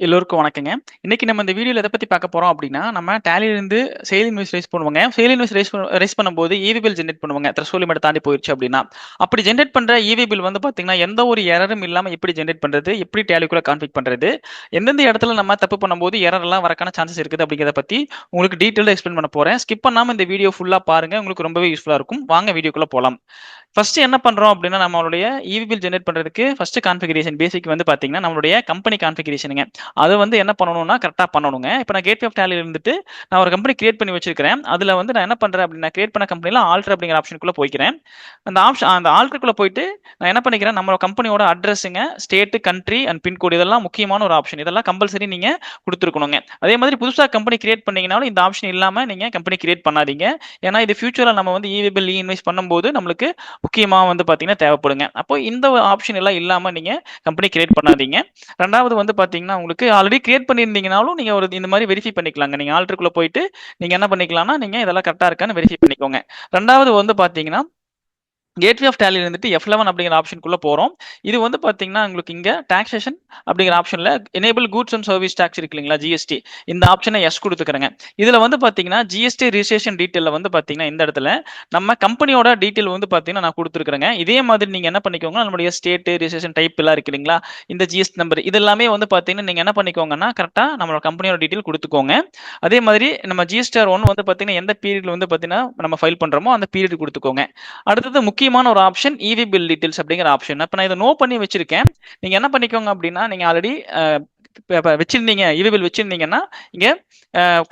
எல்லோருக்கும் வணக்கங்க. இன்னைக்கு நம்ம இந்த வீடியோல எத பத்தி பார்க்க போறோம் அப்படின்னா, நம்ம டேலிலருந்து சேல் இன்வாய்ஸ் ரைஸ் பண்ணுவோங்க. சேல் இன்வாய்ஸ் ரைஸ் பண்ணும்போது ஈவி பில் ஜெனரேட் பண்ணுவோங்க. த்ரெஷோல்ட் லிமிட்ட தாண்டி போயிருச்சு அப்படின்னா. அப்படி ஜெனரேட் பண்ற ஈவி பில் வந்து பார்த்தீங்கன்னா, எந்த ஒரு எரரும் இல்லாம எப்படி ஜெனரேட் பண்றது? எப்படி டேலிக்குள்ள கான்ஃபிக் பண்றது? எந்தெந்த இடத்துல நம்ம தப்பு பண்ணும்போது எரர் எல்லாம் வரக்கான சான்சஸ் இருக்குது அப்படிங்கிறத பத்தி உங்களுக்கு டீடைலா எக்ஸ்பிளைன் பண்ண போறேன். ஸ்கிப் பண்ணாம இந்த வீடியோ ஃபுல்லா பாருங்க. உங்களுக்கு ரொம்பவே யூஸ்ஃபுல்லா இருக்கும். வாங்க வீடியோக்குள்ள போலாம். ஃபர்ஸ்ட் என்ன பண்றோம் அப்படின்னா, நம்மளுடைய ஈவி பில் ஜெனரேட் பண்றதுக்கு ஃபர்ஸ்ட் கான்ஃபிகரேஷன் பேசிக் வந்து பார்த்தீங்கன்னா, நம்மளுடைய கம்பெனி கான்ஃபிகரேஷனுங்க. அது வந்து என்ன பண்ணணும்னா கரெக்டா பண்ணணுங்க. இப்போ நான் கேட்வே ஆஃப் டேலில இருந்துட்டு நான் ஒரு கம்பெனி கிரியேட் பண்ணி வச்சிருக்கிறேன். அதுல வந்து நான் என்ன பண்றேன் அப்படின்னா, கிரியேட் பண்ண கம்பெனில ஆல்டர் அப்படிங்கிற ஆப்ஷனுக்குள்ள போய்க்கிறேன். அந்த ஆல்டருக்குள்ள போயிட்டு நான் என்ன பண்ணிக்கிறேன், நம்ம கம்பெனியோட அட்ரஸுங்க, ஸ்டேட், கண்ட்ரி அண்ட் பின்கோடு இதெல்லாம் முக்கியமான ஒரு ஆப்ஷன். இதெல்லாம் கம்பல்சரி நீங்க கொடுத்துருக்கணுங்க. அதே மாதிரி புதுசா கம்பெனி கிரியேட் பண்ணீங்கனாலும் இந்த ஆப்ஷன் இல்லாம நீங்க கம்பெனி கிரியேட் பண்ணாதீங்க. ஏன்னா இது ஃபியூச்சர்ல நம்ம வந்து இ பில் இன்வெஸ்ட் பண்ணும்போது நம்மளுக்கு முக்கியமா வந்து பாத்தீங்கன்னா தேவைப்படுங்க. அப்போ இந்த ஆப்ஷன் எல்லாம் இல்லாம நீங்க கம்பெனி கிரியேட் பண்ணாதீங்க. ரெண்டாவது வந்து பாத்தீங்கன்னா, உங்களுக்கு ஆல்ரெடி கிரியேட் பண்ணியிருந்தீங்கனாலும் நீங்க ஒரு இந்த மாதிரி வெரிஃபை பண்ணிக்கலாங்க. நீங்க ஆல்டருக்குள்ள போயிட்டு நீங்க என்ன பண்ணிக்கலாம்னா, நீங்க இதெல்லாம் கரெக்டா இருக்கான்னு வெரிஃபை பண்ணிக்கோங்க. ரெண்டாவது வந்து பாத்தீங்கன்னா, கேட்வே ஆஃப் டேலில இருந்துட்டு F11 அப்படிங்கிற ஆப்ஷனுக்குள்ள போறோம். இது வந்து பாத்தீங்கன்னா, உங்களுக்கு இங்க டாக்ஸேஷன் அப்படிங்கிற ஆப்ஷன்ல enable goods and service tax இருக்கு இல்லைங்களா, ஜிஎஸ்டி. இந்த ஆப்ஷனை எஸ் கொடுத்துக்கிறேங்க. இதுல வந்து பாத்தீங்கன்னா, ஜிஎஸ்டி ரிஜிஸ்ட்ரேஷன் டீட்டெயில வந்து பாத்தீங்கன்னா, இந்த இடத்துல நம்ம கம்பெனியோட டீட்டெயில் வந்து பாத்தீங்கன்னா நான் கொடுத்துருக்கேங்க. இதே மாதிரி நீங்க என்ன பண்ணிக்கோங்க, நம்மளுடைய ஸ்டேட் ரிஜிஸ்ட்ரேஷன் டைப் எல்லாம் இருக்கு இல்லைங்களா, இந்த ஜிஎஸ்டி நம்பர் இது எல்லாமே வந்து பாத்தீங்கன்னா நீங்க என்ன பண்ணிக்கோங்கன்னா கரெக்டா நம்மளோட கம்பெனியோட டீட்டெயில் கொடுத்துக்கோங்க. அதே மாதிரி நம்ம ஜிஎஸ்டிஆர் ஒன் வந்து பாத்தீங்கன்னா எந்த பீரியட்ல வந்து பாத்தீங்கன்னா நம்ம ஃபைல் பண்றோமோ அந்த பீரியட் கொடுத்துக்கோங்க. அடுத்தது முக்கியமான ஒரு ஆப்ஷன் இவி பில் டீடைல்ஸ் அப்படிங்கிற ஆப்ஷன். இப்ப நான் இதை நோ பண்ணி வச்சிருக்கேன். நீங்க என்ன பண்ணிக்கோங்க அப்படின்னா, நீங்க ஆல்ரெடி வச்சிருந்தீங்க இவி பில் வச்சிருந்தீங்கன்னா இங்க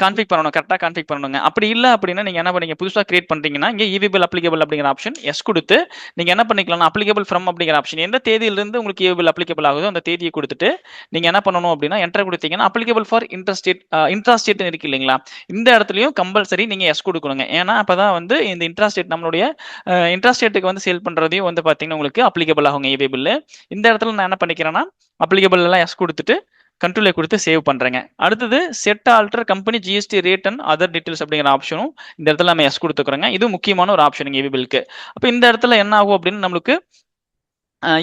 கான்ஃபிக் பண்ணணும், கரெக்டா கான்ஃபிக் பண்ணணுங்க. அப்படி இல்ல அப்படின்னா நீங்க என்ன பண்ணீங்க, புதுசா கிரியேட் பண்றீங்கன்னா இங்க இவி பில் அப்ளிகபிள் அப்படிங்கிற ஆப்ஷன் எஸ் கொடுத்து நீங்க என்ன பண்ணிக்கலாம், அப்ளிகபிள் ஃப்ரம் அப்படிங்கிற ஆப்ஷன் எந்த தேதியிலிருந்து உங்களுக்கு இவி பில் அப்ளிகபிள் ஆகுதோ அந்த தேதியை கொடுத்துட்டு நீங்க என்ன பண்ணணும் அப்படின்னா என்டர் கொடுத்தீங்கன்னா அப்ளிகபிள் ஃபார் இன்ட்ராஸ்டேட் இருக்கு இல்லைங்களா, இந்த இடத்துலயும் கம்பல்சரி நீங்க எஸ் கொடுக்கணுங்க. ஏன்னா அப்பதான் வந்து இந்த இன்ட்ராஸ்டேட் நம்மளுடைய இன்ட்ராஸ்டேட்டுக்கு வந்து சேல் பண்றதையும் வந்து பாத்தீங்கன்னா உங்களுக்கு அப்ளிகபிள் ஆகுங்க இவி பில். இந்த இடத்துல நான் என்ன பண்ணிக்கிறேன்னா அப்ளிகபிள் எல்லாம் எஸ் கொடுத்துட்டு கண்ட்ரோலை கொடுத்து சேவ் பண்றேங்க. அடுத்தது set alter company GST rate and other details அப்படிங்கிற ஆப்ஷனும் இந்த இடத்துல நம்ம எஸ் கொடுத்துக்கிறோங்க. இது முக்கியமான ஒரு ஆப்ஷன் இவி பில்க்கு. அப்ப இந்த இடத்துல என்ன ஆகும் அப்படின்னு நம்மளுக்கு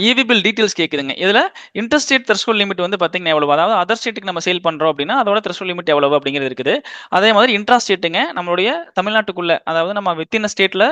இவி பில் டீடைல்ஸ் கேக்குதுங்க. இதுல இன்ட்ரஸ்ட் ரேட் த்ரெஷோல்ட் லிமிட் வந்து பாத்தீங்கன்னா எவ்வளவு, அதாவது அதர் ஸ்டேட்டுக்கு நம்ம சேல் பண்றோம் அப்படின்னா அதோட த்ரெஷோல்ட் லிமிட் எவ்வளவு அப்படிங்கிறது இருக்குது. அதே மாதிரி இன்ட்ரா ஸ்டேட்டுங்க, நம்மளுடைய தமிழ்நாட்டுக்குள்ள அதாவது நம்ம வித்தின் ஸ்டேட்ல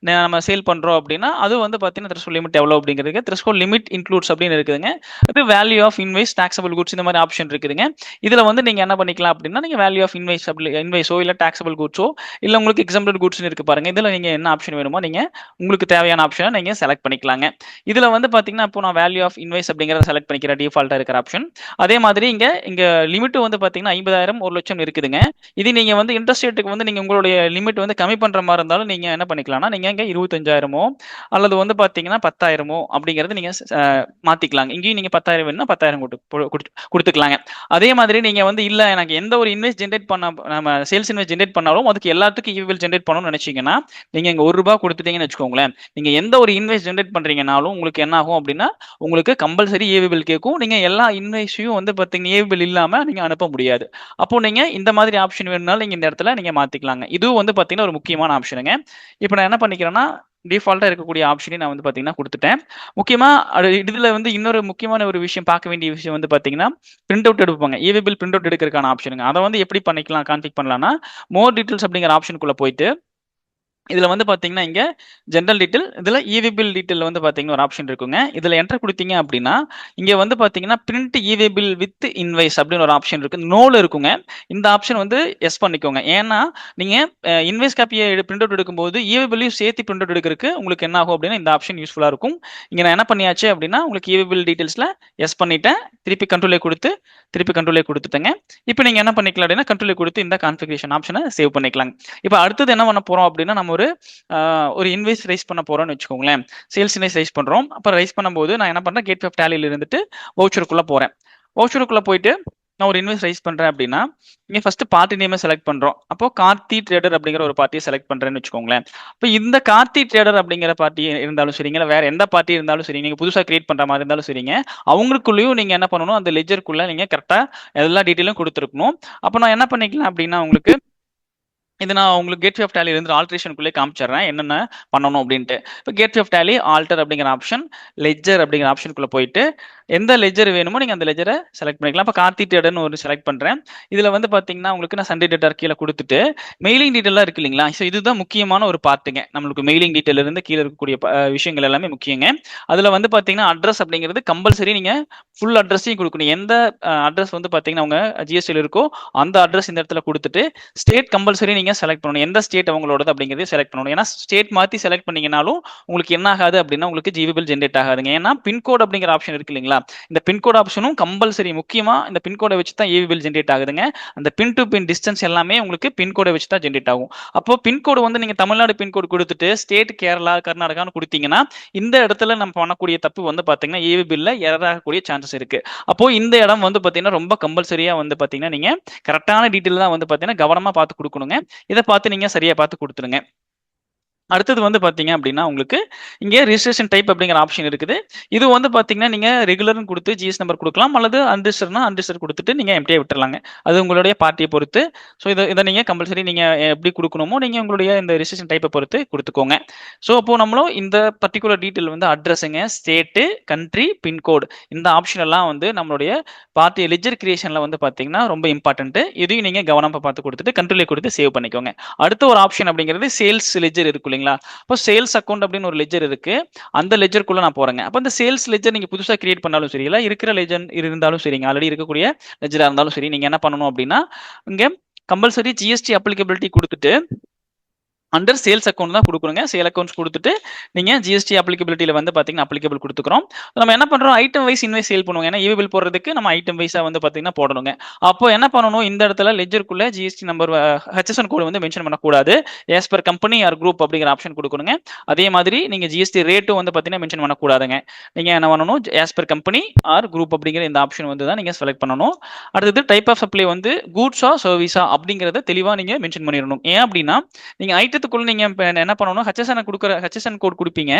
நம்ம சேல் பண்றோம் அப்படின்னா அது வந்து பாத்தீங்கன்னா த்ரெஷோல்ட் லிமிட் எவ்வளவு அப்படிங்கிறது த்ரெஷோல்ட் லிமிட் இன்க்ளூட்ஸ் அப்படின்னு இருக்குதுங்க. அது value of invoice taxable goods இந்த மாதிரி ஆப்ஷன் இருக்குதுங்க. இதுல வந்து நீங்க என்ன பண்ணிக்கலாம் அப்படின்னா, நீங்க வேல்யூ ஆஃப் இன்வைஸோ இல்ல டாக்ஸபிள் குட்ஸோ இல்ல உங்களுக்கு எக்ஸாம்பிள் குட்ஸ் இருக்கு பாருங்க, இதுல நீங்க என்ன ஆப்ஷன் வேணுமோ நீங்க உங்களுக்கு தேவையான ஆப்ஷனை நீங்க செலக்ட் பண்ணிக்கலாங்க. இதுல வந்து பாத்தீங்கன்னா இப்போ நான் வேல்யூ ஆஃப் இன்வைஸ் அப்படிங்கறத செலக்ட் பண்ணிக்கிறேன், டிஃபால்ட்டா இருக்கிற ஆப்ஷன். அதே மாதிரி இங்க இங்க லிமிட் வந்து பாத்தீங்கன்னா 50,000 1,00,000 இருக்குதுங்க. இது நீங்க வந்து இன்ட்ரெஸ்ட் ரேட்டுக்கு வந்து நீங்க உங்களுடைய லிமிட் வந்து கம்மி பண்ற மாதிரி இருந்தாலும் நீங்க என்ன பண்ணிக்கலாம்னா நீங்க இங்க 25,000 அல்லது வந்து பாத்தீங்கன்னா 10,000 அப்படிங்கறது நீங்க மாத்திக்கலாங்க. இங்கேயும் நீங்க 10,000 வேணும்னா 10,000 கொடுத்துக்கலாங்க. அதே மாதிரி நீங்க வந்து இல்ல எனக்கு எந்த ஒரு இன்வெஸ்ட் ஜென்ரேட் பண்ண நம்ம சேல்ஸ் இன்வெஸ்ட் ஜென்ரேட் பண்ணாலும் அதுக்கு எல்லாத்துக்கும் ஈவில் ஜென்ரேட் பண்ணணும்னு நினைச்சீங்கன்னா நீங்க இங்க ₹1 கொடுத்துட்டீங்கன்னு வச்சுக்கோங்களேன். நீங்க எந்த ஒரு இன்வெஸ்ட் ஜென்ரேட் பண்றீங்கனாலும் உங்களுக்கு என்ன ஆகும் அப்படின்னா உங்களுக்கு கம்பல்சரி ஏவி பில் கேட்கும். நீங்க எல்லா இன்வாய்ஸையும் வந்து பாத்தீங்கன்னா ஏவி பில் இல்லாம நீங்க அனுப்ப முடியாது. அப்போ நீங்க இந்த மாதிரி ஆப்ஷன் வேணும்னாலும் நீங்க இந்த இடத்துல நீங்க மாத்திக்கலாங்க. இதுவும் வந்து பாத்தீங்கன்னா ஒரு முக்கியமான ஆப்ஷனுங்க. இப்போ நான் என்ன பண்ணிக்கிறேன்னா டிஃபால்ட்டா இருக்கக்கூடிய ஆப்ஷனை நான் வந்து பாத்தீங்கன்னா கொடுத்துட்டேன். முக்கியமா இதுல வந்து இன்னொரு முக்கியமான ஒரு விஷயம், பார்க்க வேண்டிய விஷயம் வந்து பாத்தீங்கன்னா பிரிண்ட் அவுட் எடுப்பாங்க. ஏவி பில் பிரிண்ட் அவுட் எடுக்கிறதுக்கான ஆப்ஷனுங்க. அதை வந்து எப்படி பண்ணிக்கலாம், கான்ஃபிக் பண்ணலாம்னா மோர் டீடைல்ஸ் அப்படிங்கிற ஆப்ஷனுக்குள்ள போயிட்டு இதுல வந்து பாத்தீங்கன்னா இங்க ஜெனரல் டீடைல், இதுல இவி பில் டீடைல் வந்து பாத்தீங்கன்னா ஒரு ஆப்ஷன் இருக்குங்க. இதுல என்டர் கொடுத்தீங்க அப்படின்னா இங்க வந்து பாத்தீங்கன்னா print e way bill with invoice அப்படின்னு ஒரு ஆப்ஷன் இருக்கு, நோல இருக்குங்க. இந்த ஆப்ஷன் வந்து எஸ் பண்ணிக்கோங்க. ஏன்னா நீங்க இன்வைஸ் காப்பியை பிரிண்ட் அவுட் எடுக்கும்போது இவி பில்லையும் சேர்த்து பிரிண்ட் அவுட் எடுக்கிறதுக்கு உங்களுக்கு என்ன ஆகும் அப்படின்னா இந்த ஆப்ஷன் யூஸ்ஃபுல்லா இருக்கும். இங்க நான் என்ன பண்ணியாச்சு அப்படின்னா உங்களுக்கு இவி பில் டீடைல்ஸ்ல எஸ் பண்ணிட்டேன், திருப்பி கண்ட்ரோலே கொடுத்துட்டேங்க. இப்போ நீங்க என்ன பண்ணிக்கலாம் அப்படின்னா கண்ட்ரோலே கொடுத்து இந்த கான்ஃபிகரேஷன் ஆப்ஷனை சேவ் பண்ணிக்கலாம். இப்போ அடுத்தது என்ன பண்ண போறோம் அப்படின்னா நம்ம ஒரு இன்வைஸ் ரைஸ் பண்ண போறோம்னு வச்சுக்கோங்களேன். சேல்ஸ் இன்வைஸ் ரைஸ் பண்றோம். அப்ப ரைஸ் பண்ணும்போது நான் என்ன பண்றேன், கேட்வே ஆஃப் டேலில இருந்துட்டு வவுச்சருக்குள்ள போறேன். வவுச்சருக்குள்ள போயிட்டு நான் ஒரு இன்வைஸ் ரைஸ் பண்றேன் அப்படின்னா இங்க ஃபர்ஸ்ட் பார்ட்டி நேமை செலக்ட் பண்றோம். அப்போ கார்த்தி ட்ரேடர் அப்படிங்கிற ஒரு பார்ட்டியை செலக்ட் பண்றேன்னு வச்சுக்கோங்களேன். இப்போ இந்த கார்த்தி ட்ரேடர் அப்படிங்கிற பார்ட்டி இருந்தாலும் சரிங்க, வேற எந்த பார்ட்டி இருந்தாலும் சரி, நீங்க புதுசா கிரியேட் பண்ற மாதிரி இருந்தாலும் சரிங்க, அவங்களுக்குள்ளேயும் நீங்க என்ன பண்ணணும், அந்த லெஜருக்குள்ள நீங்க கரெக்டா எல்லா டீட்டெயிலும் கொடுத்துருக்கணும். அப்போ நான் என்ன பண்ணிக்கலாம் அப்படின்னா உங்களுக்கு இது நான் உங்களுக்கு கேட்வே ஆஃப் டேலி இருந்து ஆல்ட்ரேஷனுக்குள்ளே காமிச்சிடுறேன் என்னென்ன பண்ணணும் அப்படின்ட்டு. இப்போ கேட்வே ஆஃப் டேலி ஆல்டர் அப்படிங்கிற ஆப்ஷன், லெஜர் அப்படிங்கிற ஆப்ஷனுக்குள்ள போயிட்டு எந்த லெஜர் வேணுமோ நீங்க அந்த லெஜரை செலக்ட் பண்ணிக்கலாம். இப்போ கார்த்தி ட்ரேடர்னு ஒரு செலக்ட் பண்றேன். இதுல வந்து பாத்தீங்கன்னா உங்களுக்கு நான் சண்டே டேட்டா கீழே கொடுத்துட்டு மெயிலிங் டீட்டெயிலாம் இருக்கு இல்லைங்களா? ஸோ இதுதான் முக்கியமான ஒரு பார்ட்டுங்க. நம்மளுக்கு மெயிலிங் டீட்டெயில் இருந்து கீழே இருக்கக்கூடிய விஷயங்கள் எல்லாமே முக்கியங்க. அதுல வந்து பாத்தீங்கன்னா அட்ரஸ் அப்படிங்கிறது கம்பல்சரி நீங்க ஃபுல் அட்ரஸையும் கொடுக்கணும். எந்த அட்ரஸ் வந்து பாத்தீங்கன்னா உங்க ஜிஎஸ்டியில் இருக்கோ அந்த அட்ரஸ் இந்த இடத்துல கொடுத்துட்டு ஸ்டேட் கம்பல்சரி நீங்க செலக்ட் பண்ணணும். எந்த ஸ்டேட் அவங்களோடது அப்படிங்கிறத செலக்ட் பண்ணணும். ஏன்னா ஸ்டேட் மாத்தி செலக்ட் பண்ணீங்கனாலும் உங்களுக்கு என்ன ஆகாது அப்படின்னா உங்களுக்கு ஜிபி பில் ஜென்ரேட் ஆகாதுங்க. ஏன்னா பின்கோட் அப்படிங்கிற ஆப்ஷன் இருக்கு இல்லைங்களா? இந்த பின்கோட் ஆப்ஷனும் கம்பல்சரி முக்கியமா இந்த பின்கோடை வச்சு தான் ஏவி பில் ஜென்ரேட் ஆகுதுங்க. அந்த பின் டு பின் டிஸ்டன்ஸ் எல்லாமே உங்களுக்கு பின்கோடை வச்சு தான் ஜென்ரேட் ஆகும். அப்போ பின்கோடு வந்து நீங்க தமிழ்நாடு பின்கோடு கொடுத்துட்டு ஸ்டேட் கேரளா கர்நாடகான்னு கொடுத்தீங்கன்னா இந்த இடத்துல நம்ம பண்ணக்கூடிய தப்பு வந்து பாத்தீங்கன்னா ஏவி பில்ல எரர் ஆகக்கூடிய சான்சஸ் இருக்கு. அப்போ இந்த இடம் வந்து பாத்தீங்கன்னா ரொம்ப கம்பல்சரியா வந்து பாத்தீங்கன்னா நீங்க கரெக்டான டீட்டெயில் தான் வந்து பாத்தீங்கன்னா கவனமா பார்த்து கொடுக்கணுங்க. இதை பார்த்து நீங்க சரியா பார்த்து கொடுத்துருங்க. அடுத்தது வந்து பாத்தீங்க அப்படின்னா உங்களுக்கு இங்கே ரிஜிஸ்ட்ரேஷன் டைப் அப்படிங்கிற ஆப்ஷன் இருக்குது. இது வந்து பாத்தீங்கன்னா நீங்க ரெகுலர்னு கொடுத்து ஜிஎஸ் நம்பர் கொடுக்கலாம், அல்லது அன்ரிஜிஸ்டர்னா அன்ரிஜிஸ்டர் கொடுத்துட்டு நீங்க எம்டியா விட்டுறலாங்க. அது உங்களுடைய பார்ட்டியை பொறுத்து. ஸோ இதை நீங்க கம்பல்சரி நீங்க எப்படி கொடுக்கணுமோ நீங்க உங்களுடைய இந்த ரிஜிஸ்ட்ரேஷன் டைப்பை பொறுத்து கொடுத்துக்கோங்க. ஸோ அப்போ நம்மளும் இந்த பர்டிகுலர் டீட்டெயில் வந்து அட்ரஸுங்க, ஸ்டேட்டு, கண்ட்ரி, பின்கோடு இந்த ஆப்ஷன் எல்லாம் வந்து நம்மளுடைய பார்ட்டி லெஜர் கிரியேஷன்ல வந்து பாத்தீங்கன்னா ரொம்ப இம்பார்ட்டன்ட். இதையும் நீங்க கவனமா பார்த்து கொடுத்துட்டு கண்ட்ரோலே கொடுத்து சேவ் பண்ணிக்கோங்க. அடுத்த ஒரு ஆப்ஷன் அப்படிங்கிறது சேல்ஸ் லெஜர் இருக்கு இல்லைங்களா? அப்போ சேல்ஸ் அக்கௌண்ட் அப்படின்னு ஒரு லெஜர் இருக்கு. அந்த லெஜருக்குள்ள நான் போறேங்க. அப்போ அந்த சேல்ஸ் லெஜர் நீங்க புதுசா கிரியேட் பண்ணாலும் சரி, இல்ல இருக்கிற லெஜர் இருந்தாலும் சரிங்க, ஆல்ரெடி இருக்கக்கூடிய லெஜரா இருந்தாலும் சரி, நீங்க என்ன பண்ணணும் அப்படின்னா இங்க கம்பல்சரி ஜிஎஸ்டி அப்ளிகபிலிட்டி கொடுத்துட்டு அண்டர் சேல்ஸ் அக்கௌண்ட் தான் கொடுக்கணுங்க. சேல் அக்கௌண்ட்ஸ் கொடுத்துட்டு நீங்க ஜிஎஸ்டி அப்ளிகபிலிட்டியில வந்து பாத்தீங்கன்னா அப்ளிகபிள் கொடுத்துக்கிறோம். நம்ம என்ன பண்றோம், ஐட்டம் வைஸ் இன்வைஸ் சேல் பண்ணுவோம். ஏன்னா ஈவி பில் போடுறதுக்கு நம்ம ஐட்டம் வைஸா வந்து பாத்தீங்கன்னா போடணுங்க. அப்போ என்ன பண்ணணும், இந்த இடத்துல லெஜருக்குள்ள ஜிஎஸ்டி நம்பர் ஹெச்எஸ்என் கோடு வந்து மென்ஷன் பண்ணக்கூடாது. As per company or group அப்படிங்கிற ஆப்ஷன் கொடுக்கணுங்க. அதே மாதிரி நீங்க ஜிஎஸ்டி ரேட்டும் வந்து பாத்தீங்கன்னா மென்ஷன் பண்ணக்கூடாதுங்க. நீங்க என்ன பண்ணணும், as per company or group அப்படிங்கிற இந்த ஆப்ஷன் வந்து தான் நீங்க செலக்ட் பண்ணணும். அடுத்தது டைப் ஆஃப் சப்ளை வந்து கூட்ஸா சர்வீஸா அப்படிங்கறத தெளிவா நீங்க மென்ஷன் பண்ணிடணும். ஏன் அப்படின்னா நீங்க ஐட்டத்துக்குள்ள நீங்க என்ன பண்ணணும், ஹெச்எஸ்என் கொடுக்குற ஹெச்எஸ்என் கோட் கொடுப்பீங்க.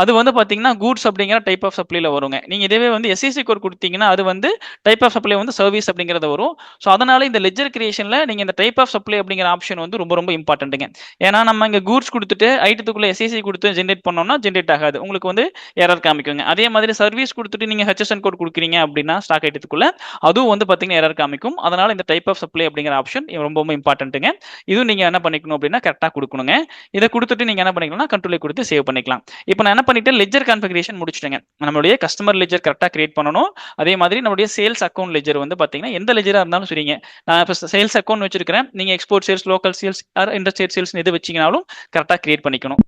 அது வந்து பாத்தீங்கன்னா கூட்ஸ் அப்படிங்கிற டைப் ஆஃப் சப்ளைல வருங்க. நீங்க இதே வந்து எஸ்ஐசி கோட் கொடுத்தீங்கன்னா அது வந்து டைப் ஆஃப் சப்ளை வந்து சர்வீஸ் அப்படிங்கறது வரும். ஸோ அதனால இந்த லெஜர் கிரியேஷன்ல நீங்க இந்த டைப் ஆஃப் சப்ளை அப்படிங்கிற ஆப்ஷன் வந்து ரொம்ப ரொம்ப இம்பார்ட்டன்ட்டுங்க. ஏன்னா நம்ம இங்க கூட்ஸ் கொடுத்துட்டு ஐட்டத்துக்குள்ள எஸ்ஐசி கொடுத்து ஜென்ரேட் பண்ணோம்னா ஜென்ரேட் ஆகாது, உங்களுக்கு வந்து எரர் காமிக்குங்க. அதே மாதிரி சர்வீஸ் கொடுத்துட்டு நீங்க ஹெச்எஸ்என் கோட் கொடுக்குறீங்க அப்படின்னா ஸ்டாக் ஐட்டத்துக்குள்ள அதுவும் வந்து பாத்தீங்கன்னா எரர் காமிக்கும். அதனால இந்த டைப் ஆஃப் சப்ளை அப்படிங்கிற ஆப்ஷன் ரொம்ப ரொம்ப இம்பார்ட்டன்ட்டுங்க. இதுவும் நீங்க என்ன பண்ணிக்கணும் அப்படின்னா கரெக்டா கொடுக்கணுங்க. இதை கொடுத்துட்டு நீங்க என்ன பண்ணிக்கலாம், கண்ட்ரோலை கொடுத்து சேவ் பண்ணிக்கலாம். இப்போ நான் என்ன பண்ணிட்டேன், லெஜர் கான்ஃபிகரேஷன் முடிச்சிட்டேங்க. நம்மளுடைய கஸ்டமர் லெஜர் கரெக்டா கிரியேட் பண்ணணும். அதே மாதிரி நம்மளுடைய சேல்ஸ் அக்கௌண்ட் லெஜர் வந்து பாத்தீங்கன்னா எந்த லெஜரா இருந்தாலும் சரிங்க. நான் இப்போ சேல்ஸ் அக்கௌண்ட் வச்சிருக்கிறேன், நீங்க export sales, local sales, industrial sales எது வச்சீங்கனாலும் கரெக்டா கிரியேட் பண்ணிக்கணும்.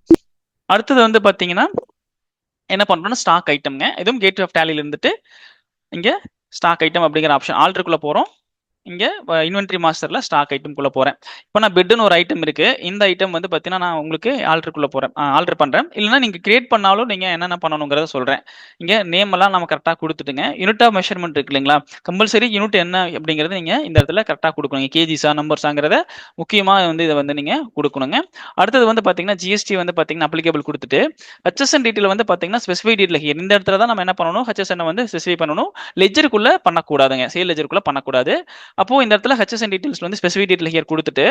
அடுத்தது வந்து பாத்தீங்கன்னா என்ன பண்றோம்னா ஸ்டாக் ஐட்டம்ங்க. இதுவும் கேட் ஆஃப் டேலில இருந்துட்டு இங்க ஸ்டாக் ஐட்டம் அப்படிங்கிற ஆப்ஷன் ஆல்டருக்குள்ள போறோம். இங்க இன்வென்ட்ரி மாஸ்டர்ல ஸ்டாக் ஐட்டம் குள்ள போறேன். இப்போ நான் பெட்னு ஒரு ஐட்டம் இருக்கு. இந்த ஐட்டம் வந்து பாத்தீங்கன்னா நான் உங்களுக்கு ஆல்டருக்குள்ள போறேன், ஆல்டர் பண்றேன். இல்லைன்னா நீங்க கிரியேட் பண்ணாலும் நீங்க என்னென்ன பண்ணணுங்கிறத சொல்றேன். இங்க நேம் எல்லாம் நம்ம கரெக்டா கொடுத்துட்டுங்க. யூனிட் ஆஃப் மெஷர்மெண்ட் இருக்கு இல்லைங்களா, கம்பல்சரி யூனிட் என்ன அப்படிங்கறது நீங்க இந்த இடத்துல கரெக்டா கொடுக்கணும். கேஜிஸா நம்பர்ஸாங்கிறத முக்கியமா வந்து இதை வந்து நீங்க கொடுக்கணுங்க. அடுத்தது வந்து பாத்தீங்கன்னா ஜிஎஸ்டி வந்து பாத்தீங்கன்னா அப்ளிகபிள் கொடுத்துட்டு ஹெச்எஸ்என் டீட்டெயில் வந்து பாத்தீங்கன்னா ஸ்பெசிஃபை டீட்டெயில் ஹியர் இந்த இடத்துல தான் நம்ம என்ன பண்ணணும், ஹெச்எஸ்என் வந்து ஸ்பெசிஃபை பண்ணணும். லெஜருக்குள்ள பண்ணக்கூடாதுங்க, சேல் லெஜருக்குள்ள பண்ணக்கூடாது. அப்போ இந்த இடத்துல ஹெச்எஸ்என் டீடைல்ஸ் வந்து ஸ்பெசிஃபிக் டீடைல் ஹியர் கொடுத்துட்டு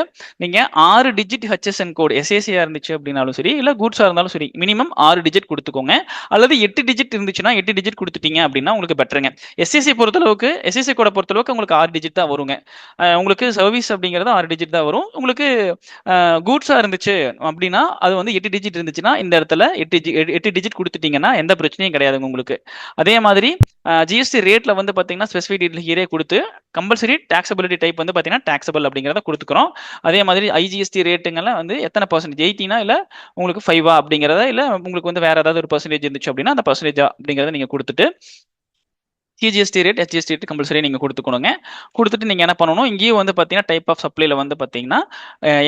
நீங்க 6 டிஜிட் ஹெச்எஸ்என் கோட் எஸ்ஏசியா இருந்துச்சு அப்படினாலும் சரி, இல்ல கூட்ஸா இருந்தாலும் சரி, மினிமம் 6 டிஜிட் கொடுத்துக்கோங்க. அல்லது 8 டிஜிட் இருந்துச்சுன்னா 8 டிஜிட் கொடுத்துட்டீங்க அப்படின்னா உங்களுக்கு பெட்டருங்க. எஸ்ஏசி பொறுத்தளவுக்கு எஸ்ஏசி கோட பொறுத்தளவுக்கு உங்களுக்கு 6 டிஜிட் தான் வருங்க. உங்களுக்கு சர்வீஸ் அப்படிங்கிறது 6 டிஜிட் தான் வரும். உங்களுக்கு கூட்ஸா இருந்துச்சு அப்படின்னா அது வந்து 8 டிஜிட் இருந்துச்சுன்னா இந்த இடத்துல 8 டிஜிட் கொடுத்துட்டீங்கன்னா எந்த பிரச்சனையும் கிடையாதுங்க உங்களுக்கு. அதே மாதிரி ஜிஎஸ்டி ரேட்ல வந்து பாத்தீங்கன்னா ஸ்பெசிஃபிக் டீடைல் ஹியரே கொடுத்து கம்பல்சரி டாக்ஸபிலிட்டி டைப் வந்து பாத்தீங்கன்னா டாக்ஸபிள் அப்படிங்கறத கொடுத்துக்கிறோம். அதே மாதிரி ஐஜிஎஸ்டி ரேட்டுங்கெல்லாம் வந்து எத்தனை பர்சன்டேஜ், 80 இல்ல உங்களுக்கு 5 அப்படிங்கறத, இல்ல உங்களுக்கு வந்து வேற ஏதாவது ஒரு பர்சன்டேஜ் இருந்துச்சு அப்படின்னா அந்த பர்சன்டேஜ் அப்படிங்கறத நீங்க கொடுத்துட்டு சிஜிஎஸ்டி ரேட், ஹெச்ஜிஎஸ்டி ரேட் கம்பல்சரி நீங்க கொடுத்துக்கணுங்க. கொடுத்துட்டு நீங்க என்ன பண்ணணும், இங்கேயும் வந்து பாத்தீங்கன்னா டைப் ஆஃப் சப்ளைல வந்து பாத்தீங்கன்னா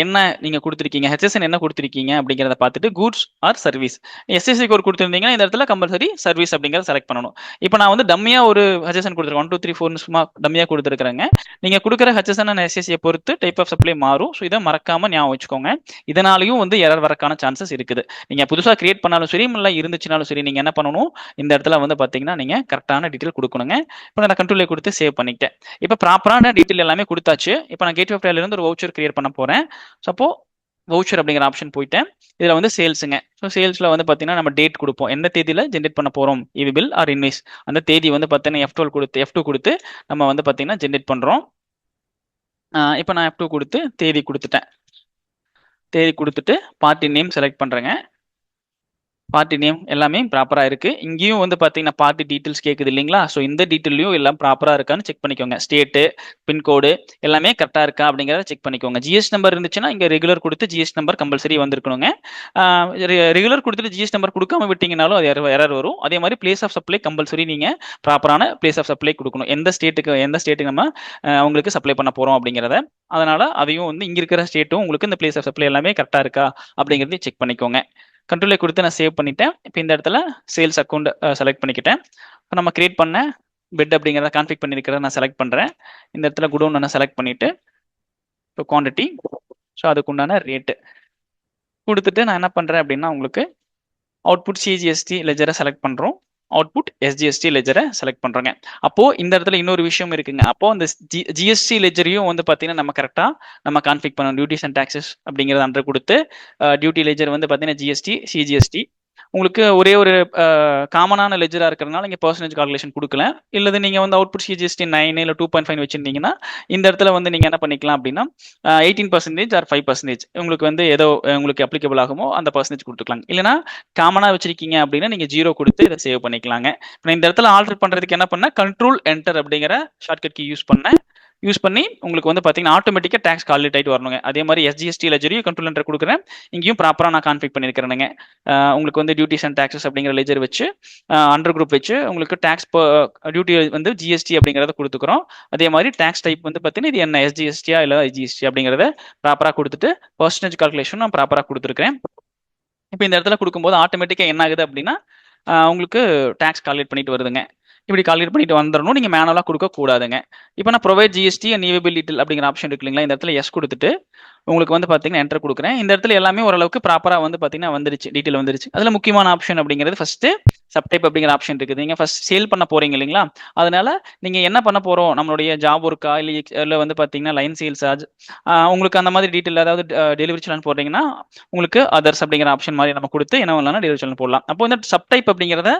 என்ன நீங்க கொடுத்துருக்கீங்க, ஹெச்எஸ்என் என்ன கொடுத்துருக்கீங்க அப்படிங்கிறத பார்த்துட்டு goods or service, SSC code கொடுத்துருந்தீங்கன்னா இந்த இடத்துல கம்பல்சரி சர்வீஸ் அப்படிங்கிறத செலக்ட் பண்ணணும். இப்போ நான் வந்து டம்மியா ஒரு ஹெச்எஸ்என் கொடுத்துருக்கேன், 1 2 3 4 சும்மா டம்மியா கொடுத்துருக்காங்க. நீங்க கொடுக்குற ஹெச்எஸ்என் அண்ட் எஸ்எஸ்சியை பொறுத்து டைப் ஆஃப் சப்ளை மாறும். ஸோ இதை மறக்காம ஞாபகம் வச்சுக்கோங்க. இதனாலையும் வந்து எரர் வரக்கான சான்சஸ் இருக்குது. நீங்க புதுசா கிரியேட் பண்ணாலும் சரி, இல்லை இருந்துச்சுனாலும் சரி, நீங்க என்ன பண்ணணும், இந்த இடத்துல வந்து பாத்தீங்கன்னா நீங்க கரெக்டான டீட்டெயில் கொடுக்கணும். இப்போ நான் கண்ட்ரோல் கொடுத்து சேவ் பண்ணிட்டேன். இப்போ ப்ராப்பரான டீடைல் எல்லாமே கொடுத்தாச்சு. இப்போ நான் கேட்வே ஆஃப் டேலில இருந்து ஒரு வவுச்சர் கிரியேட் பண்ண போறேன். சப்போ வவுச்சர் அப்படிங்கிற ஆப்ஷன் போயிட்டேன். இதில் வந்து சேல்ஸுங்க. ஸோ சேல்ஸில் வந்து பார்த்தீங்கன்னா நம்ம டேட் கொடுப்போம், எந்த தேதியில் ஜென்ரேட் பண்ண போகிறோம் இவி பில் ஆர் இன்வைஸ், அந்த தேதி வந்து பார்த்தீங்கன்னா F2 கொடுத்து நம்ம வந்து பார்த்தீங்கன்னா ஜென்ரேட் பண்ணுறோம். இப்போ நான் F2 கொடுத்து தேதி கொடுத்துட்டேன். தேதி கொடுத்துட்டு பார்ட்டி நேம் செலக்ட் பண்ணுறேங்க. பார்ட்டி நேம் எல்லாமே ப்ராப்பராக இருக்குது. இங்கேயும் வந்து பார்த்தீங்கன்னா பார்ட்டி டீட்டெயில்ஸ் கேட்குது இல்லைங்களா? ஸோ இந்த டீட்டெயிலையும் எல்லாம் ப்ராப்பராக இருக்கான்னு செக் பண்ணிக்கோங்க. ஸ்டேட்டு, பின்கோடு எல்லாமே கரெக்டாக இருக்கா அப்படிங்கிறத செக் பண்ணிக்கோங்க. ஜிஎஸ் நம்பர் இருந்துச்சுன்னா இங்கே ரெகுலர் கொடுத்து ஜிஎஸ் நம்பர் கம்பல்சரி வந்திருக்கணுங்க. ரெகுலர் கொடுத்துட்டு ஜிஎஸ் நம்பர் கொடுக்காம விட்டீங்கனாலும் அது எரர் வரும். அதே மாதிரி பிளேஸ் ஆஃப் சப்ளை கம்பல்சரி நீங்கள் ப்ராப்பரான பிளேஸ் ஆஃப் சப்ளை கொடுக்கணும். எந்த ஸ்டேட்டுக்கு நம்ம அவங்களுக்கு சப்ளை பண்ண போகிறோம் அப்படிங்கிறத. அதனால அதையும் வந்து இங்கே இருக்கிற ஸ்டேட்டும் உங்களுக்கு இந்த பிளேஸ் ஆஃப் சப்ளை எல்லாமே கரெக்டாக இருக்கா அப்படிங்கிறதையும் செக் பண்ணிக்கோங்க. கண்ட்ரோலை கொடுத்து நான் சேவ் பண்ணிட்டேன். இப்போ இந்த இடத்துல சேல்ஸ் அக்கௌண்ட் செலக்ட் பண்ணிக்கிட்டேன். இப்போ நம்ம கிரியேட் பண்ண பெட் அப்படிங்கிறத கான்ஃபிக் பண்ணியிருக்கிறத நான் செலக்ட் பண்ணுறேன். இந்த இடத்துல குடோன் நான் செலக்ட் பண்ணிவிட்டு இப்போ குவான்டிட்டி, ஸோ அதுக்கு உண்டான ரேட்டு கொடுத்துட்டு நான் என்ன பண்ணுறேன் அப்படின்னா உங்களுக்கு அவுட்புட் சிஜிஎஸ்டி லெஜரை செலக்ட் பண்ணுறோம். அவுட்புட் எஸ்ஜிஎஸ்டி லெஜரை செலக்ட் பண்ணுறோங்க. அப்போது இந்த இடத்துல இன்னொரு விஷயம் இருக்குங்க. அப்போது அந்த ஜிஎஸ்டி லெஜரையும் வந்து பார்த்தீங்கன்னா நம்ம கரெக்டாக நம்ம கான்ஃபிக் பண்ணணும். டியூட்டிஸ் அண்ட் டாக்ஸஸ் அப்படிங்கிறத அண்டர் கொடுத்து டியூட்டி லெஜர் வந்து பார்த்தீங்கன்னா ஜிஎஸ்டி, சிஜிஎஸ்டி. உங்களுக்கு ஒரே ஒரு காமனான லெஜராக இருக்கிறதுனால இங்கே பர்சன்டேஜ் கால்குலேஷன் கொடுக்கல. இல்லது நீங்கள் வந்து அவுட்புட் சிஜிஎஸ்டி 9 இல்லை 2.5 வச்சுருந்தீங்கன்னா இந்த இடத்துல வந்து நீங்கள் என்ன பண்ணிக்கலாம் அப்படின்னா 18% ஆர் 5% உங்களுக்கு வந்து ஏதோ உங்களுக்கு அப்ளிகபிள் ஆகுமோ அந்த பர்சன்டேஜ் கொடுத்துக்கலாம். இல்லைனா காமனாக வச்சிருக்கீங்க அப்படின்னா நீங்கள் 0 கொடுத்து இதை சேவ் பண்ணிக்கலாங்க. நான் இந்த இடத்துல ஆல்டர் பண்ணுறதுக்கு என்ன பண்ணேன், கண்ட்ரோல் என்டர் அப்படிங்கிற ஷார்ட்கட் கீ யூஸ் பண்ணி உங்களுக்கு வந்து பார்த்தீங்கன்னா ஆட்டோமேட்டிக்காக டேக்ஸ் கால்குலேட் ஆகிட்டு வரணுங்க. அதே மாதிரி எஸ்ஜிஎஸ்டி லெஜரையும் கண்ட்ரோல் என்டர் கொடுக்குறேன். இங்கேயும் ப்ராப்பராக நான் கான்ஃபிக் பண்ணியிருக்கிறேனுங்க. உங்களுக்கு வந்து டியூட்டிஸ் அண்ட் டாக்ஸஸ் அப்படிங்கிற லெஜர் வச்சு அண்டர் குரூப் வச்சு உங்களுக்கு டேக்ஸ் டியூட்டி வந்து ஜிஎஸ்டி அப்படிங்கிறத கொடுத்துக்கிறோம். அதே மாதிரி டேக்ஸ் டைப் வந்து பார்த்தீங்கன்னா இது என்ன எஸ்ஜிஎஸ்டியா இல்லை ஐஜிஎஸ்டி அப்படிங்கிறத ப்ராப்பராக கொடுத்துட்டு பர்சன்டேஜ் கால்குலேஷன் நான் ப்ராப்பராக கொடுத்துருக்கேன். இப்போ இந்த இடத்துல கொடுக்கும்போது ஆட்டோமேட்டிக்காக என்ன ஆகுது அப்படின்னா உங்களுக்கு டேக்ஸ் கால்குலேட் பண்ணிட்டு வருதுங்க. இப்படி கால்குலேட் பண்ணிட்டு வந்துடணும். நீங்கள் மேனுவலாக கொடுக்கக்கூடாதுங்க. இப்போ நான் ப்ரொவைட் ஜிஎஸ்டி அண்ட் ஈவபிள் டீட்டெயில் அப்படிங்கிற ஆப்ஷன் இருக்கு இல்லைங்களா? இந்த இடத்துல எஸ் கொடுத்துட்டு உங்களுக்கு வந்து பார்த்தீங்கன்னா என்டர் கொடுக்குறேன். இந்த இடத்துல எல்லாமே ஓரளவுக்கு ப்ராப்பராக வந்து பார்த்தீங்கன்னா வந்துருச்சு, டீட்டெயில் வந்துருச்சு. அதில் முக்கியமான ஆப்ஷன் அப்படிங்கிறது ஃபஸ்ட்டு சப்டைப் அப்படிங்கிற ஆப்ஷன் இருக்குது. நீங்கள் ஃபஸ்ட் சேல் பண்ண போகிறீங்க இல்லைங்களா? அதனால நீங்கள் என்ன பண்ண போகிறோம், நம்மளுடைய ஜாப் ஒர்க்கா இல்லை வந்து பார்த்தீங்கன்னா லைன் சேல்ஸா, உங்களுக்கு அந்த மாதிரி டீட்டெயில் அதாவது டெலிவரி சேனல் போடுறீங்கன்னா உங்களுக்கு அதர்ஸ் அப்படிங்கிற ஆப்ஷன் மாதிரி நம்ம கொடுத்து என்ன பண்ணலாம், டெலிவரி சேனல் போடலாம். அப்போ இந்த சப்டைப் அப்படிங்கிறத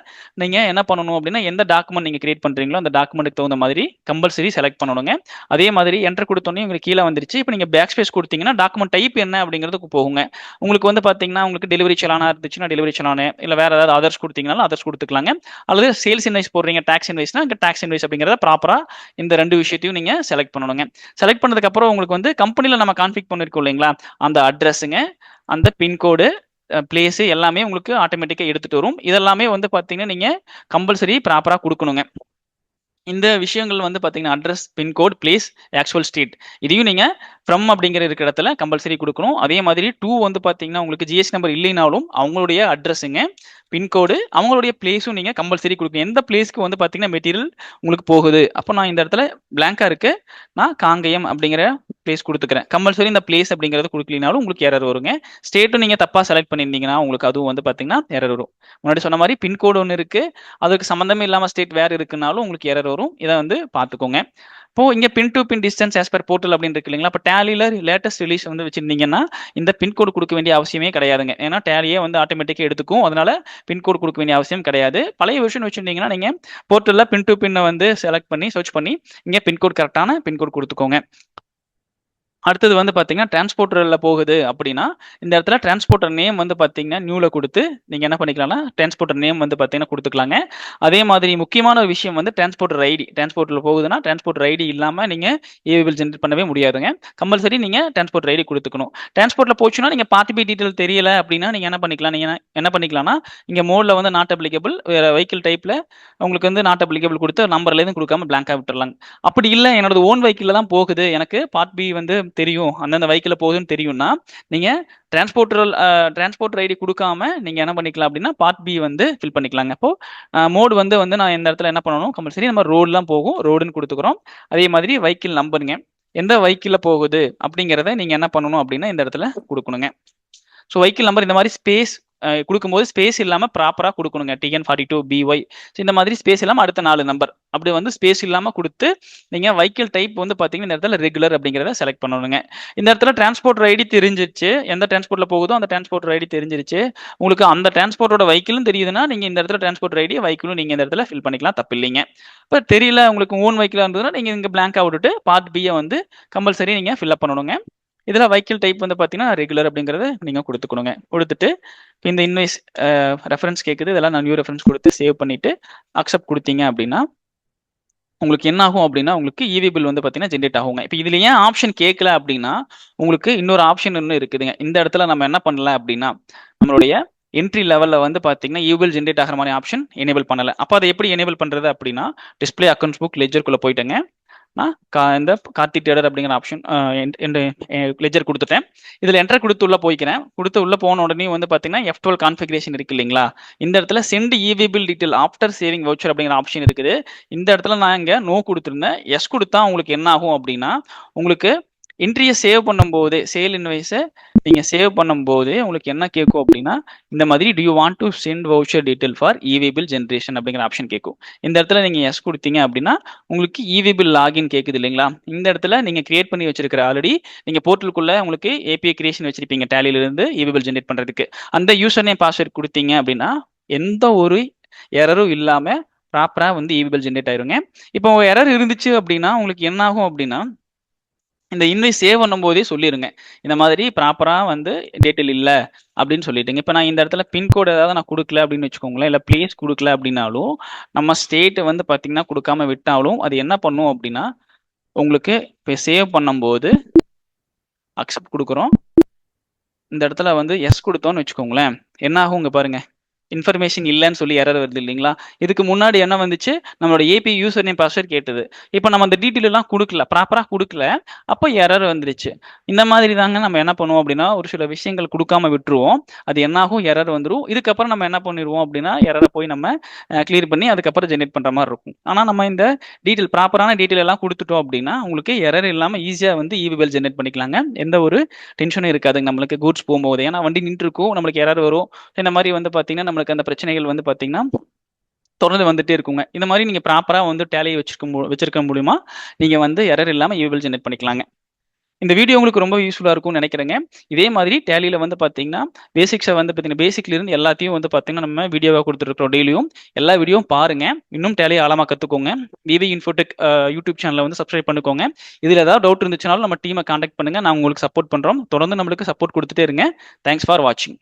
நீங்கள் என்ன பண்ணணும் அப்படின்னா எந்த டாக்குமெண்ட் நீங்கள் கிரியேட் பண்ணுறீங்களோ அந்த டாக்குமெண்ட்டுக்கு தகுந்த மாதிரி கம்பல்சரி செலக்ட் பண்ணணுங்க. அதே மாதிரி என்டர் கொடுத்தோன்னே உங்களுக்கு கீழே வந்துருச்சு. இப்போ நீங்கள் பேக் ஸ்பேஸ் கொடுத்தீங்கன்னா டாக்குமெண்ட் டைப் என்ன அப்படிங்கிறதுக்கு போகுங்க. உங்களுக்கு வந்து பார்த்தீங்கன்னா உங்களுக்கு டெலிவரி சலானா இருந்துச்சுன்னா டெலிவரி சலானு, இல்லை வேற ஏதாவது அதர்ஸ் கொடுத்தீங்கனாலும் அதர்ஸ் கொடுத்துக்கலாங்க. அல்லது சேல்ஸ் இன்வைஸ் போடுறீங்க, டாக்ஸ் இன்வைஸ்னா இங்கே டாக்ஸ் இன்வைஸ் அப்படிங்கிறத ப்ராப்பராக இந்த ரெண்டு விஷயத்தையும் நீங்கள் செலக்ட் பண்ணணுங்க. செலக்ட் பண்ணதுக்கப்புறம் உங்களுக்கு வந்து கம்பெனியில் நம்ம கான்ஃபிக் பண்ணிருக்கோம் இல்லைங்களா, அந்த அட்ரஸுங்க, அந்த பின்கோடு, பிளேஸு எல்லாமே உங்களுக்கு ஆட்டோமேட்டிக்காக எடுத்துகிட்டு வரும். இதெல்லாமே வந்து பார்த்தீங்கன்னா நீங்கள் கம்பல்சரி ப்ராப்பராக கொடுக்கணுங்க. இந்த விஷயங்கள் வந்து பார்த்தீங்கன்னா address, pincode, place, actual street இதையும் நீங்கள் ஃப்ரம் அப்படிங்கிற இருக்கிற இடத்துல கம்பல்சரி கொடுக்கணும். அதே மாதிரி டூ வந்து பார்த்தீங்கன்னா உங்களுக்கு ஜிஎஸ்டி நம்பர் இல்லைனாலும் அவங்களுடைய அட்ரஸுங்க, பின்கோடு, அவங்களுடைய பிளேஸும் நீங்கள் கம்பல்சரி கொடுக்கணும். எந்த பிளேஸ்க்கு வந்து பார்த்தீங்கன்னா மெட்டீரியல் உங்களுக்கு போகுது. அப்போ நான் இந்த இடத்துல பிளாங்காக இருக்கு, நான் காங்கயம் அப்படிங்கிற பிளேஸ் கொடுத்துக்கிறேன். கம்பல்சரி இந்த பிளேஸ் அப்படிங்கிறது கொடுக்கலினாலும் உங்களுக்கு எரர் வருங்க. ஸ்டேட்டும் நீங்கள் தப்பாக செலக்ட் பண்ணியிருந்தீங்கன்னா உங்களுக்கு அதுவும் வந்து பார்த்தீங்கன்னா எரர் வரும். முன்னாடி சொன்ன மாதிரி பின்கோடு ஒன்று இருக்கு, அதுக்கு சம்மந்தமே இல்லாமல் ஸ்டேட் வேறு இருக்குனாலும் உங்களுக்கு எரர் வரும். இதை வந்து பார்த்துக்கோங்க. இப்போ இங்கே pin to pin distance as per portal அப்படின்னு இருக்கு இல்லைங்களா? இப்போ டேலியில் லேட்டஸ்ட் ரிலீஸ் வந்து வச்சிருந்தீங்கன்னா இந்த பின்கோடு கொடுக்க வேண்டிய அவசியமே கிடையாதுங்க. ஏன்னா டேலியே வந்து ஆட்டோமேட்டிக்காக எடுத்துக்கும். அதனால பின்கோடு கொடுக்க வேண்டிய அவசியம் கிடையாது. பழைய விஷயம் வச்சிருந்தீங்கன்னா நீங்கள் போர்ட்டலில் பின் டு பின்னை வந்து செலக்ட் பண்ணி சர்ச் பண்ணி இங்கே பின்கோட் கரெக்டான பின்கோட் கொடுத்துக்கோங்க. அடுத்தது வந்து பார்த்தீங்கன்னா டிரான்ஸ்போர்ட்டரில் போகுது அப்படின்னா இந்த இடத்துல டிரான்ஸ்போர்ட்டர் நேம் வந்து பார்த்தீங்கன்னா நியூவில் கொடுத்து நீங்கள் என்ன பண்ணிக்கலாம்னா டிரான்ஸ்போர்ட்டர் நேம் வந்து பார்த்தீங்கன்னா கொடுத்துக்கலாங்க. அதே மாதிரி முக்கியமான ஒரு விஷயம் வந்து டிரான்ஸ்போர்ட்டர் ஐடி. டிரான்ஸ்போர்ட்டில் போகுதுன்னா டிரான்ஸ்போர்ட்டர் ஐடி இல்லாமல் நீங்கள் ஏபிள் ஜென்ரேட் பண்ணவே முடியாதுங்க. கம்பல்சரி நீங்கள் டிரான்ஸ்போர்ட்டர் ஐடி கொடுத்துக்கணும். டிரான்ஸ்போர்ட்டில் போச்சுன்னா நீங்கள் பார்ட்டி பி டீட்டெயில் தெரியல அப்படின்னா நீங்கள் என்ன பண்ணிக்கலாம், நீங்கள் என்ன பண்ணிக்கலாம்னா இங்கே மோடில் வந்து நாட் அப்ளிகபிள், வேறு வெஹிக்கிள் டைப்பில் உங்களுக்கு வந்து நாட் அப்ளிகபிள் கொடுத்து நம்பர்லேருந்து கொடுக்காம பிளாங்காக விட்டுறலாங்க. அப்படி இல்லை என்னோட ஓன் வெஹிக்கிளில் தான் போகுது, எனக்கு பார்ட் பி வந்து தெரியும், அந்தந்த வெஹிக்கிள் போகுதுன்னு தெரியும்னா நீங்கள் டிரான்ஸ்போர்ட்டர் ஐடி கொடுக்காம நீங்கள் என்ன பண்ணிக்கலாம் அப்படின்னா பார்ட் பி வந்து ஃபில் பண்ணிக்கலாங்க. அப்போ மோடு வந்து நான் இந்த இடத்துல என்ன பண்ணணும், கம்பல்சரி நம்ம ரோடுலாம் போகும், ரோடுன்னு கொடுத்துக்கிறோம். அதே மாதிரி வெஹிக்கிள் நம்பருங்க, எந்த வெஹிக்கிளில் போகுது அப்படிங்கிறத நீங்கள் என்ன பண்ணணும் அப்படின்னா இந்த இடத்துல கொடுக்கணுங்க. ஸோ வெஹிக்கிள் நம்பர் இந்த மாதிரி ஸ்பேஸ் குடுக்கும்போது ஸ்பேஸ் இல்லாம ப்ராப்பரா குடுக்கணுங்க. TN42 BY இந்த மாதிரி ஸ்பேஸ் இல்லாம அடுத்த 4 நம்பர். அப்படி வந்து ஸ்பேஸ் இல்லாம குடுத்து, நீங்க வெஹிக்கிள் டைப் வந்து பார்த்தீங்கன்னா, இந்த இடத்துல ரெகுலர் அப்படிங்கிறத செலக்ட் பண்ணணுங்க. இந்த இடத்துல டிரான்ஸ்போர்ட்டர் ஐடி தெரிஞ்சிருச்சு. எந்த டிரான்ஸ்போர்ட்ல போகுதோ அந்த டிரான்ஸ்போர்ட்டர் ஐடி தெரிஞ்சிருச்சு. உங்களுக்கு அந்த டிரான்ஸ்போர்ட்டோட வெஹிக்கிளும் தெரியுதுன்னா, நீங்க இந்த இடத்துல டிரான்ஸ்போர்ட்டர் ஐடி, வெஹிக்கிளும் நீங்க இந்த இடத்துல ஃபில் பண்ணிக்கலாம். தப்பில்லைங்க. இப்ப தெரியல உங்களுக்கு ஓன் வெஹிக்கிளா இருந்ததுன்னா, நீங்க இங்க பிளாங்க்கா விட்டுட்டு பார்ட் B வந்து கம்பல்சரி நீங்க ஃபில் அப் பண்ணணுங்க. இதுல வெஹிக்கிள் டைப் வந்து பார்த்தீங்கன்னா, ரெகுலர் அப்படிங்கிறத நீங்க குடுத்துக்கணுங்க. குடுத்துட்டு இந்த இன்வாய்ஸ் ரெஃபரன்ஸ் கேட்குது. இதெல்லாம் நான் நியூ ரெஃபரன்ஸ் குடுத்து சேவ் பண்ணிட்டு, அக்செப்ட் குடுத்தீங்க அப்படின்னா, உங்களுக்கு என்ன ஆகும் அப்படின்னா, உங்களுக்கு ஈவி பில் வந்து பார்த்தீங்கன்னா ஜெனரேட் ஆகுங்க. இப்ப இதுல ஏன் ஆப்ஷன் கேட்கல அப்படின்னா, உங்களுக்கு இன்னொரு ஆப்ஷன் இன்னும் இருக்குதுங்க. இந்த இடத்துல நம்ம என்ன பண்ணல அப்படின்னா, நம்மளுடைய என்ட்ரி லெவல்ல வந்து பார்த்தீங்கன்னா, ஈவி பில் ஜெனரேட் ஆகுற மாரி ஆப்ஷன் எனேபிள் பண்ணல. அப்ப அத எப்படி எனேபிள் பண்றது அப்படின்னா, டிஸ்ப்ளே அக்கவுண்ட்ஸ் புக் லெட்ஜர்க்குள்ள போயிட்டேங்க. நான் இந்த கார்த்திக் டேடர் அப்படிங்கிற ஆப்ஷன் லெஜர் கொடுத்துட்டேன். இதில் என்டர் கொடுத்து உள்ள போய்க்கிறேன். கொடுத்து உள்ள போன உடனே வந்து பார்த்தீங்கன்னா F12 கான்ஃபிகரேஷன் இருக்கு இல்லைங்களா? இந்த இடத்துல send e-way bill detail after saving voucher அப்படிங்கிற ஆப்ஷன் இருக்குது. இந்த இடத்துல நான் இங்கே நோ கொடுத்துருந்தேன். எஸ் கொடுத்தா உங்களுக்கு என்ன ஆகும் அப்படின்னா, உங்களுக்கு என்ட்ரியை சேவ் பண்ணும்போது சேல் இன்வாய்ஸை நீங்கள் சேவ் பண்ணும்போது உங்களுக்கு என்ன கேட்கும் அப்படின்னா, இந்த மாதிரி do you want to send voucher detail for e way bill generation அப்படிங்கிற ஆப்ஷன் கேட்கும். இந்த இடத்துல நீங்கள் எஸ் கொடுத்தீங்க அப்படின்னா உங்களுக்கு இவி பில் லாகின் கேட்குது இல்லைங்களா? இந்த இடத்துல நீங்கள் கிரியேட் பண்ணி வச்சிருக்கிற ஆல்ரெடி நீங்கள் போர்ட்டலுக்குள்ள உங்களுக்கு ஏபிஐ கிரியேஷன் வச்சிருப்பீங்க டேலியிலிருந்து இவி பில் ஜென்ரேட் பண்ணுறதுக்கு. அந்த யூசர் நேம் பாஸ்வேர்ட் கொடுத்தீங்க அப்படின்னா எந்த ஒரு எரரும் இல்லாமல் ப்ராப்பராக வந்து இவி பில் ஜென்ரேட் ஆயிருங்க. இப்போ எரர் இருந்துச்சு அப்படின்னா உங்களுக்கு என்ன ஆகும் அப்படின்னா, இந்த இன்வாய்ஸ் சேவ் பண்ணும்போதே சொல்லிருங்க. இந்த மாதிரி ப்ராப்பரா வந்து டீட்டெயில் இல்ல அப்படின்னு சொல்லிட்டுங்க. இப்ப நான் இந்த இடத்துல பின்கோடு ஏதாவது நான் குடுக்கல அப்படின்னு வச்சுக்கோங்களேன், இல்ல பிளேஸ் குடுக்கல அப்படின்னாலும், நம்ம ஸ்டேட் வந்து பார்த்தீங்கன்னா குடுக்காம விட்டாலும், அது என்ன பண்ணும் அப்படின்னா, உங்களுக்கு இப்ப சேவ் பண்ணும்போது அக்செப்ட் குடுக்குறோம். இந்த இடத்துல வந்து எஸ் குடுத்தோம்னு வச்சுக்கோங்களேன், என்ன ஆகும் இங்க பாருங்க. இன்ஃபர்மேஷன் இல்லன்னு சொல்லி எரர் வருது இல்லைங்களா? இதுக்கு முன்னாடி என்ன வந்துச்சு? நம்மளோட ஏபி யூசர் நேம் பாஸ்வேர்ட் கேட்டது. இப்ப நம்ம அந்த டீட்டெயில் எல்லாம் குடுக்கல, ப்ராப்பரா குடுக்கல. அப்ப எரர் வந்துருச்சு. இந்த மாதிரி தாங்க நம்ம என்ன பண்ணுவோம் அப்படின்னா, ஒரு சில விஷயங்கள் குடுக்காம விட்டுருவோம். அது என்ன ஆகும்? எரர் வந்துரும். இதுக்கப்புறம் நம்ம என்ன பண்ணிருவோம் அப்படின்னா, எரர போய் நம்ம கிளியர் பண்ணி அதுக்கப்புறம் ஜெனரேட் பண்ற மாரி இருக்கும். ஆனா நம்ம இந்த டீட்டெயில் ப்ராப்பரான டீட்டெயில் எல்லாம் குடுத்துட்டோம் அப்படின்னா, உங்களுக்கு எரர் இல்லாம ஈஸியா வந்து இவி பில் ஜெனரேட் பண்ணிக்கலாங்க. எந்த ஒரு டென்ஷனும் இருக்காதுங்க நம்மளுக்கு கூட்ஸ் போகும்போது. ஏன்னா வண்டி நின்றுருக்கும், நம்மளுக்கு எரர் வரும். இந்த மாதிரி வந்து பார்த்தீங்கன்னா, நம்மளுக்கு அந்த பிரச்சனைகள் வந்து பார்த்தீங்கன்னா, தொடர்ந்து வந்துட்டே இருக்குங்க. இந்த மாதிரி நீங்க ப்ராப்பரா வந்து டேலியை வச்சிருக்க மூலியமா, நீங்க வந்து எரர் இல்லாம இவி பில் ஜெனரேட் பண்ணிக்கலாங்க. இந்த வீடியோ உங்களுக்கு ரொம்ப யூஸ்ஃபுல்லா இருக்கும்னு நினைக்கிறேங்க. இதே மாதிரி டேலியில வந்து பார்த்தீங்கன்னா, பேசிக்ஸை வந்து பார்த்தீங்கன்னா, பேசிக்ல இருந்து எல்லாத்தையும் வந்து பார்த்தீங்கன்னா, நம்ம வீடியோவா கொடுத்துருக்கோம் டெய்லியும். எல்லா வீடியோவும் பாருங்க. இன்னும் டேலியை ஆழமா கத்துக்கோங்க. விவி இன்ஃபோடெக் யூடியூப் சேனலை வந்து சப்ஸ்கிரைப் பண்ணிக்கோங்க. இதுல ஏதாவது டவுட் இருந்துச்சுனாலும் நம்ம டீமை கான்டாக்ட் பண்ணுங்க. நான் உங்களுக்கு சப்போர்ட் பண்றோம். தொடர்ந்து நம்மளுக்கு சப்போர்ட் கொடுத்துட்டே இருங்க. தேங்க்ஸ் ஃபார் வாட்சிங்.